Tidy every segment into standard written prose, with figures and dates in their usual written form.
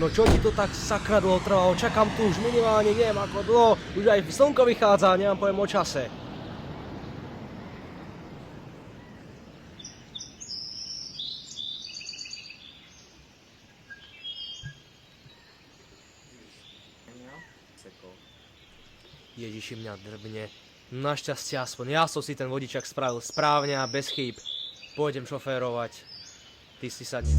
No čo ti to tak sakra dlho trvalo? Čakám tu už minimálne, neviem ako dlho. Už aj slnko vychádza, nemám pojem o čase. Ježiši, mňa drbne. Našťastie aspoň ja som si ten vodičak spravil správne a bez chýb. Pôjdem šoférovať. Ty si sadni.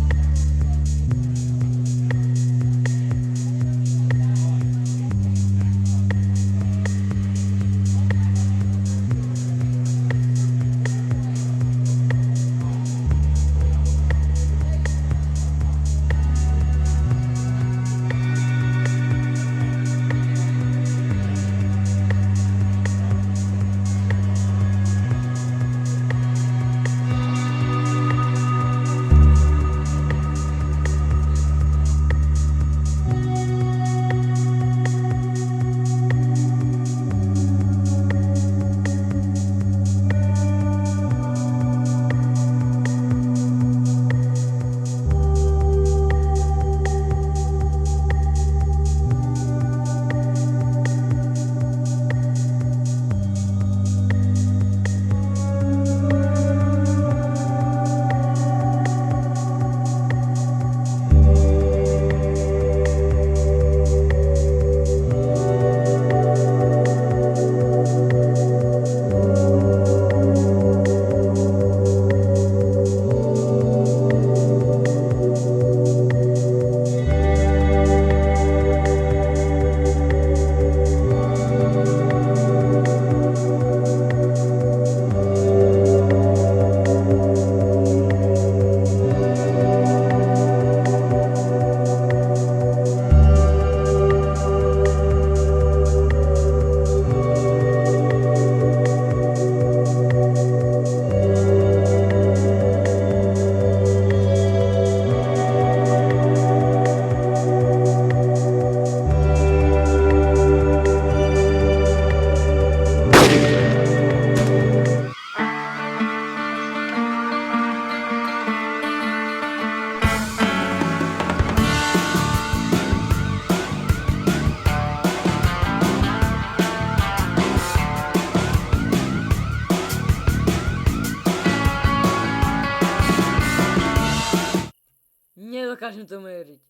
Nedokážem tomu veriť.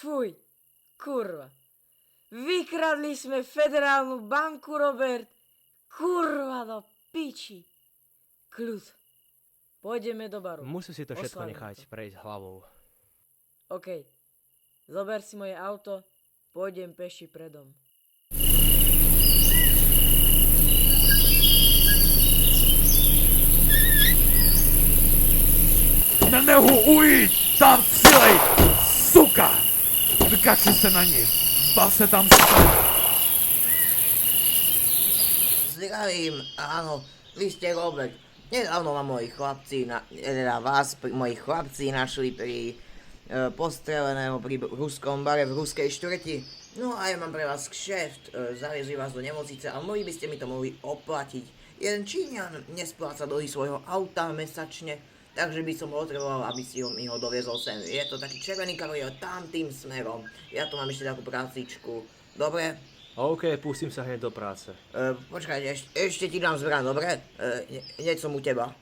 Fuj, kurva. Vykradli sme federálnu banku, Robert. Kurva do piči. Kľud. Pôjdeme do baru. Musím si to všetko Oslavím nechať to. prejsť hlavou. OK. Zober si moje auto, pôjdem peši predom. Na nehu ujít! Tam celej! Suka! Vykačuj se na ní! Zbav se tam Zdravím, áno, vy ste Robert. Nedávno ma moji chlapci, moji chlapci našli pri postreleného pri ruskom bare v ruskej štvrti. No a ja mám pre vás kšeft, zaviezli vás do nemocnice a mohli by ste mi to mohli oplatiť. Jeden Číňan nespláca dlhy svojho auta mesačne, takže by som potreboval, aby si mi ho doviezol sem. Je to taký červený kariér tam tým smerom. Ja tu mám ešte takú prácičku. Dobre? OK, pustím sa hneď do práce. Počkaj, ešte ti dám zbraň, dobre? Hneď som u teba.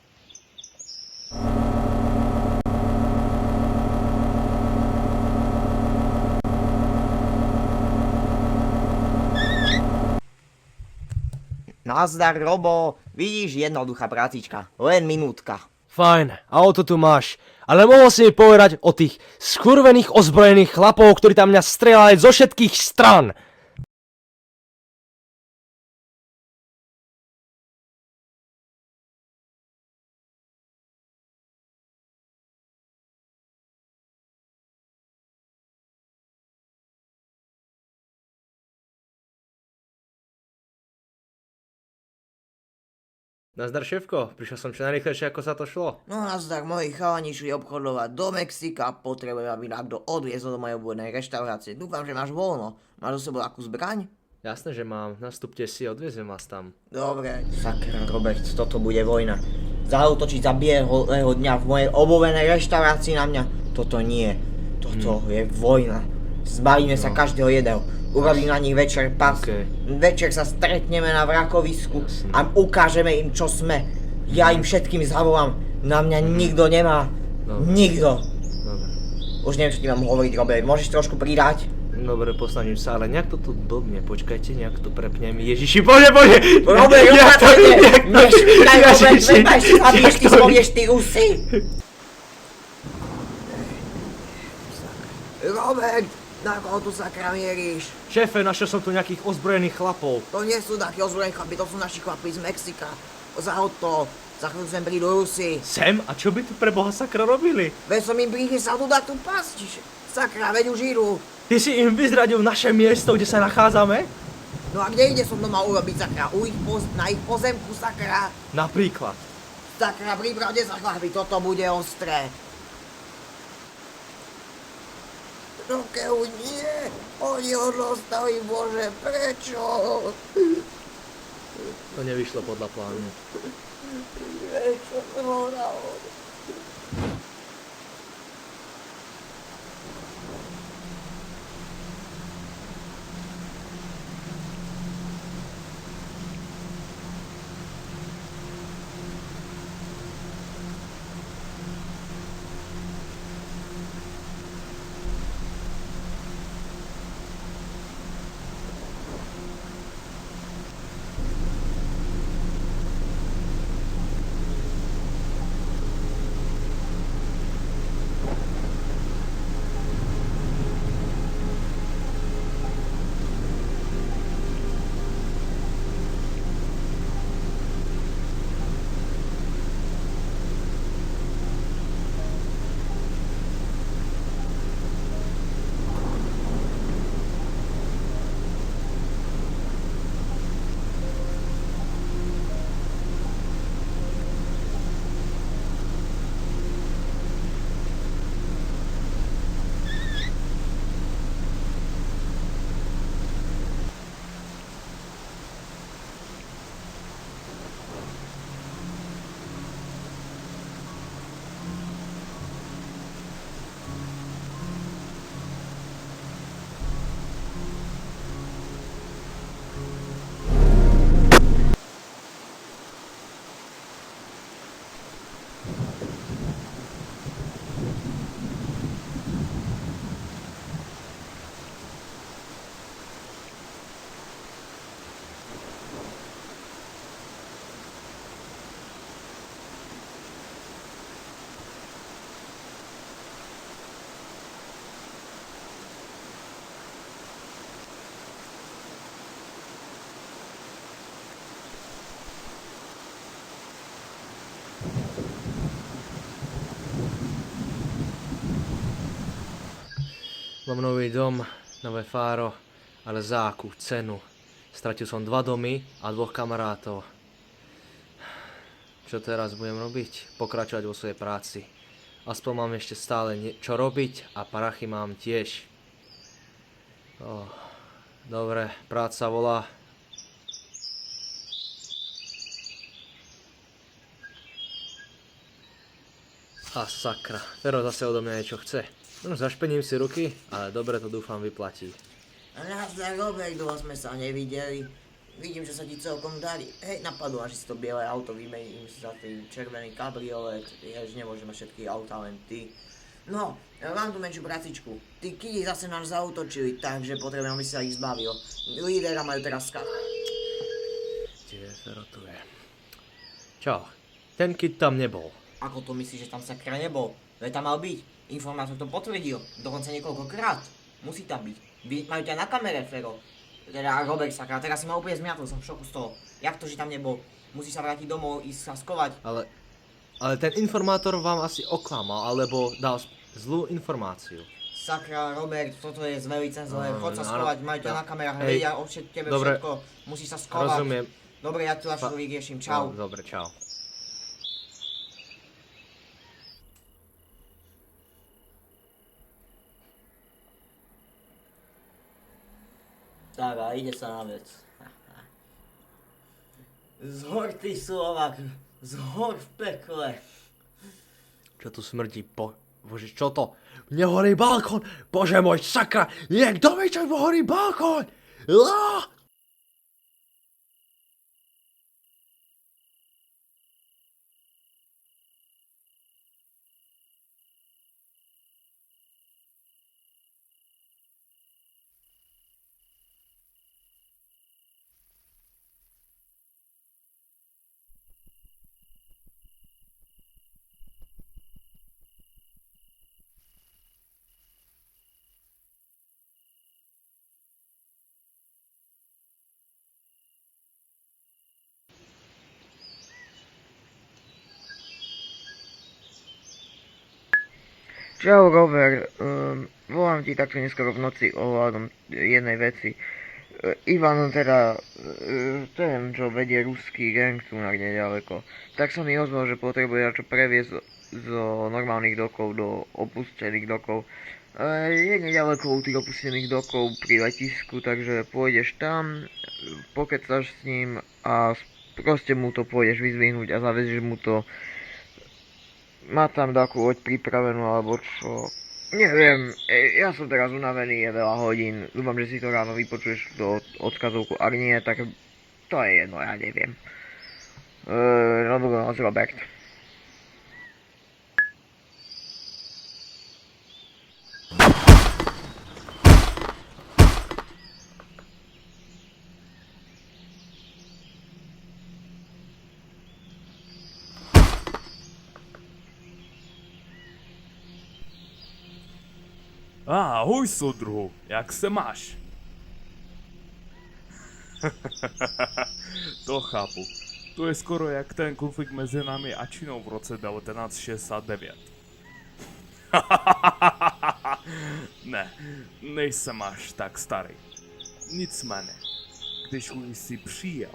Nazdar, Robo. Vidíš, jednoduchá prácička. Len minútka. Fajn, auto tu máš. Ale mohol si mi povedať o tých skurvených ozbrojených chlapov, ktorí tam mňa strieľali zo všetkých stran. Nazdar, šéfko, prišiel som čo najrýchlejšie, ako sa to šlo. No nazdar, moji chalani šli obchodovať do Mexika, potrebujem, aby nám kto odviezol do mojej obľúbenej reštaurácie. Dúfam, že máš voľno. Máš so sebou akú zbraň? Jasné, že mám. Nastúpte si, odvezem vás tam. Dobre. Sakra, Robert, toto bude vojna. Zaútočiť za bieleho dňa v mojej obľúbenej reštaurácii na mňa. Toto nie. Toto je vojna. Zbavíme sa každého jedného. Urobím na nich večer pas. Okay. Večer sa stretneme na vrakovisku a ukážeme im, čo sme. Ja im všetkým zavolám. Na mňa nikto nemá. Dobre. Nikto. Dobre. Už neviem, čo ti mám hovoriť, Robert. Môžeš trošku pridať? Dobre, posnažím sa, ale nejak to tu blbne, počkajte, nejak to prepnem. Ježiši, bože! Robert, Jak to- opatrne! jak to- Nešpínaj, Robert, Ježiši. vedaj si, zabiješ ty, zbolieš ty Rusy! Robert, na koho tu sakra mieríš? Šéfe, našiel som tu nejakých ozbrojených chlapov. To nie sú takí ozbrojení chlapi, to sú naši chlapi z Mexika. Za auto, za chvíľu sem prídu Rusi. Sem? A čo by tu pre boha sakra robili? Veď som im prinesal tu dať tú pasť. Sakra, veď už idú. Ty si im vyzradil naše miesto, kde sa nachádzame? No a kde ide som to mal urobiť, sakra? Na ich pozemku, sakra? Napríklad. Sakra, pripravte sa chlapi, toto bude ostré. No keľu nie, oni ho dostali, bože, prečo? To nevyšlo podľa plánu. Prečo ho dal? Mám nový dom, nové fáro, ale za akú cenu? Stratil som 2 domy a 2 kamarátov. Čo teraz budem robiť? Pokračovať vo svojej práci. Aspoň mám ešte stále čo robiť a prachy mám tiež. Dobre, práca volá. A sakra, Fero zase odo mňa niečo chce. No, zašpením si ruky, ale dobre to dúfam vyplatí. Nazdar, Robert, dlho sme sa nevideli. Vidím, že sa ti celkom darí. Hej, napadlo, že si to biele auto vymením za ten červený kabriolet. Ja už nemôžem mať všetky autá, len ty. No, mám tu menšiu pracičku. Tí kidi zase nás zautočili, takže potrebujem, aby sa ich zbavil. Lídera majú teraz Kde Fero tu je? Čau, ten kid tam nebol. Ako to myslíš, že tam sakra nebol? Veď tam mal byť. Informátor to potvrdil. Dokonca niekoľkokrát. Musí tam byť. Majú ťa na kamere, Fero. Teda Robert sakra, teraz si ma úplne zmiatol, som v šoku z toho. Jak to, že tam nebol? Musíš sa vrátiť domov, ísť sa skovať. Ale ten informátor vám asi oklamal, alebo dal zlú informáciu. Sakra, Robert, toto je zlé licenzové, choď sa áno, skovať, majú ťa na kamerách, vedia o tebe dobre, všetko, musíš sa skovať. Rozumiem. Dobre, ja tu až to vyriešim, čau. No, dobre, čau. Tak a a ide sa na vec. Zhor ty Slovak, zhor v pekle. Čo tu smrdí? Bože, čo to? Mne horí balkón! Bože môj, sakra! Niekto mi čo horí balkón! Lá! Čau Robert, volám ti takto neskoro v noci ohľadom jednej veci. Ivan teda, ten čo vedie ruský gang tu na nedaleko, tak sa mi ozval, že potrebuje čo previesť zo normálnych dokov do opustených dokov. Je nedaleko u tých opustených dokov pri letisku, takže pôjdeš tam, pokecaš s ním a proste mu to pôjdeš vyzvihnúť a zavezieš mu to. Má tam takú loď pripravenú, alebo čo. Neviem, ja som teraz unavený, je veľa hodín. Dúfam, že si to ráno vypočuješ do odkazovku. Ak nie, tak to je jedno, ja neviem. No budú nás Robert. Ahoj, soudruhu, jak se máš? To chápu. To je skoro jak ten konflikt mezi námi a Čínou v roce 1969. Ne, nejsem až tak starý. Nicméně, když už jsi přijel,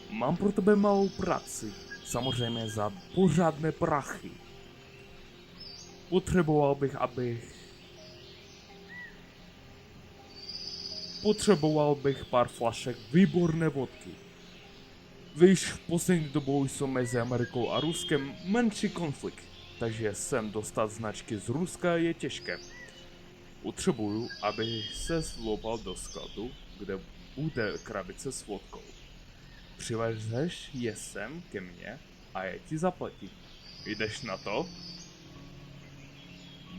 mám pro tebe malou práci. Samozřejmě za pořádné prachy. Potřeboval bych pár flašek výborné vodky. Víš, v poslední dobou jsou mezi Amerikou a Ruskem menší konflikt, takže sem dostat značky z Ruska je těžké. Potřebuju, aby se vloupal do skladu, kde bude krabice s vodkou. Přivezeš je sem ke mně a já ti zaplatím. Jdeš na to?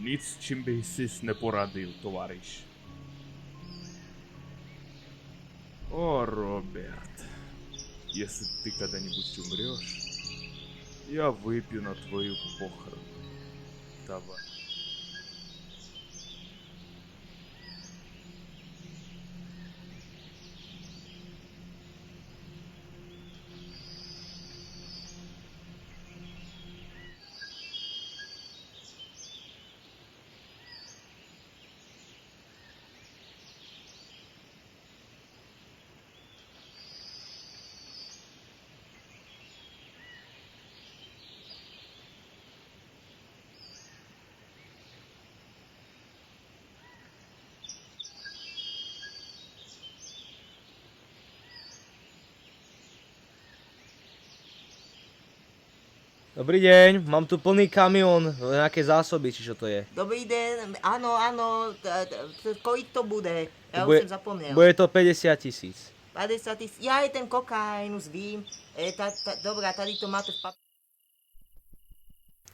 Nic, čím bych si neporadil, tovariš. О, Роберт, если ты когда-нибудь умрешь, я выпью на твою похорону. Давай. Dobrý deň, mám tu plný kamión, nejaké zásoby, či čo to je. Dobrý den, áno, koľko to bude? Ja Bude- už som zapomnel. Bude to 50 000. 50 000, ja aj ten kokain už vím. Dobrá, tady to máte v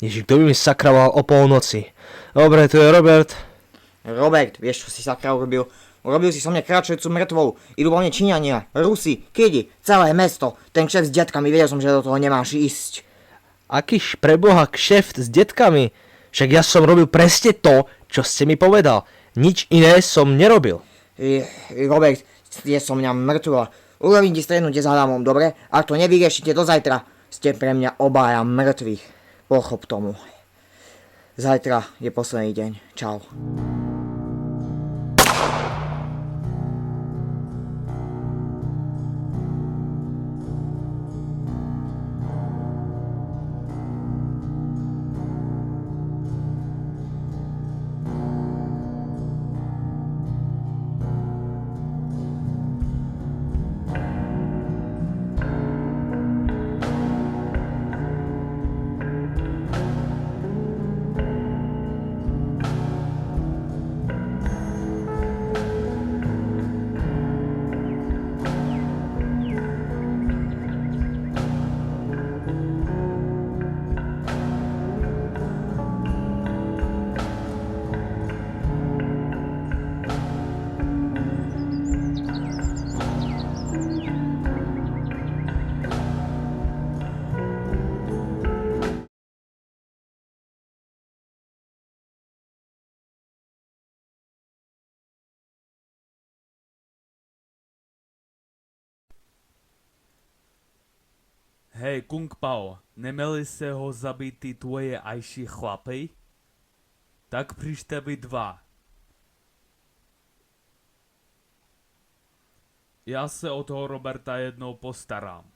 Ježiš, kto by mi sakraval o polnoci? Dobre, tu je Robert. Robert, vieš, čo si sakra urobil? Urobil si so mňa kráčajúcu mŕtvou. Idú vo mne Číňania, Rusi, Kidi, celé mesto. Ten kšeft s detkami, vedel som, že do toho nemáš ísť. Akýž preboha kšeft s detkami? Však ja som robil presne to, čo ste mi povedal. Nič iné som nerobil. Robert, je som mňa mŕtva. Urobím ti stretnutie s Adamom, dobre? Ak to nevyriešite do zajtra, ste pre mňa obaja mŕtvi. Pochop tomu. Zajtra je posledný deň. Čau. Hej, Kung Pao, nemeli se ho zabít ty tvoje ajší chlapy? Tak přijďte vy dva. Já se o toho Roberta jednou postarám.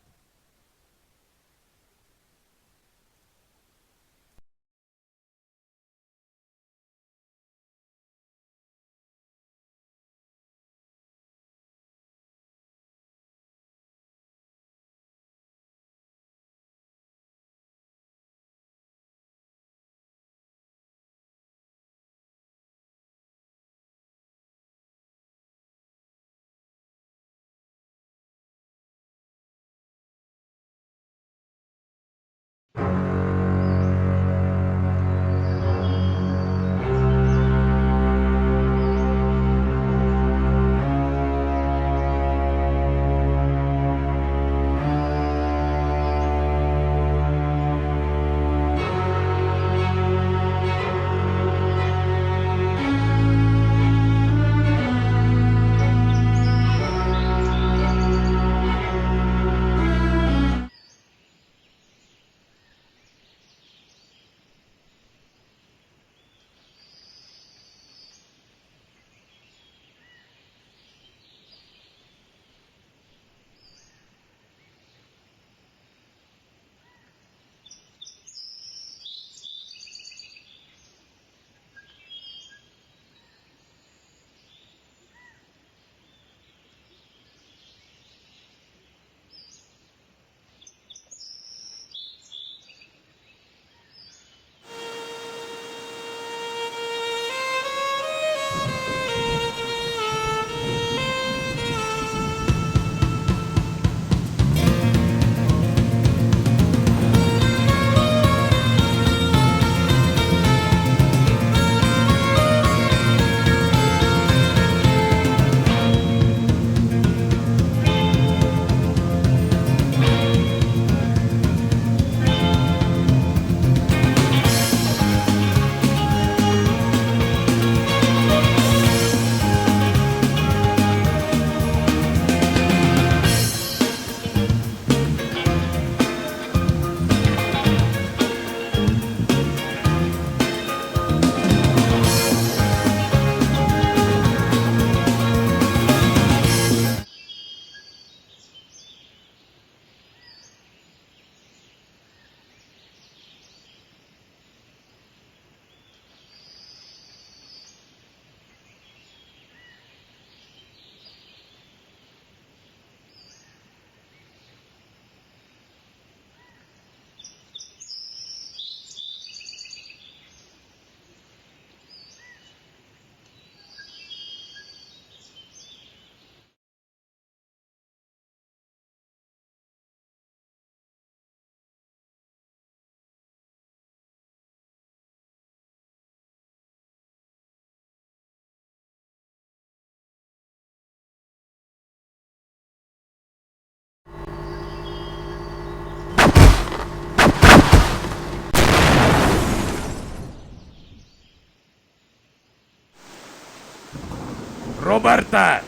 Roberte!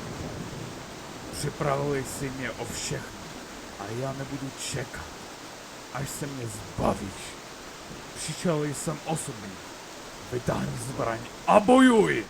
Připravuj si mě o všechno a já nebudu čekat, až se mě zbavíš. Přišel jsem osobně. Vytáhni zbraň a bojuj!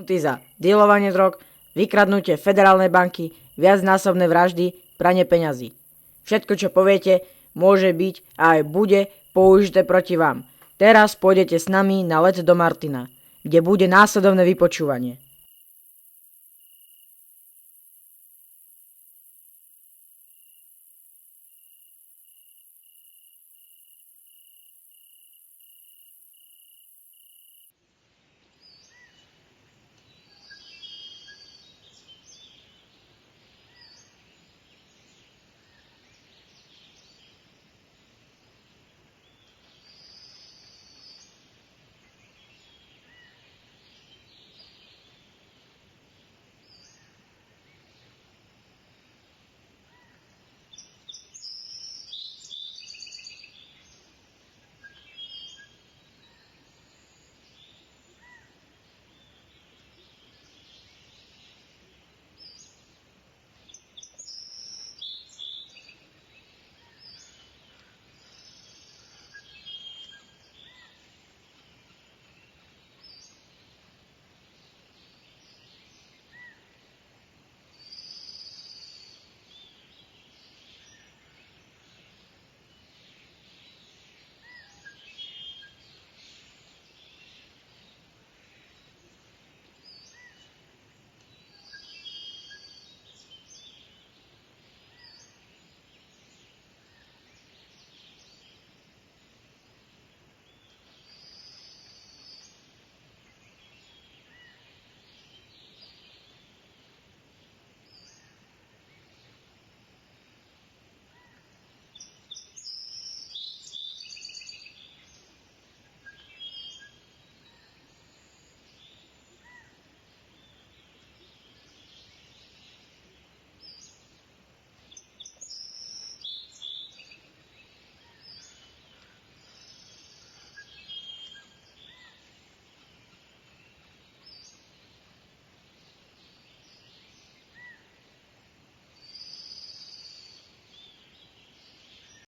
za dealovanie drog, vykradnutie federálnej banky, viacnásobné vraždy, pranie peňazí. Všetko, čo poviete, môže byť a aj bude použité proti vám. Teraz pôjdete s nami na let do Martina, kde bude následovné vypočúvanie.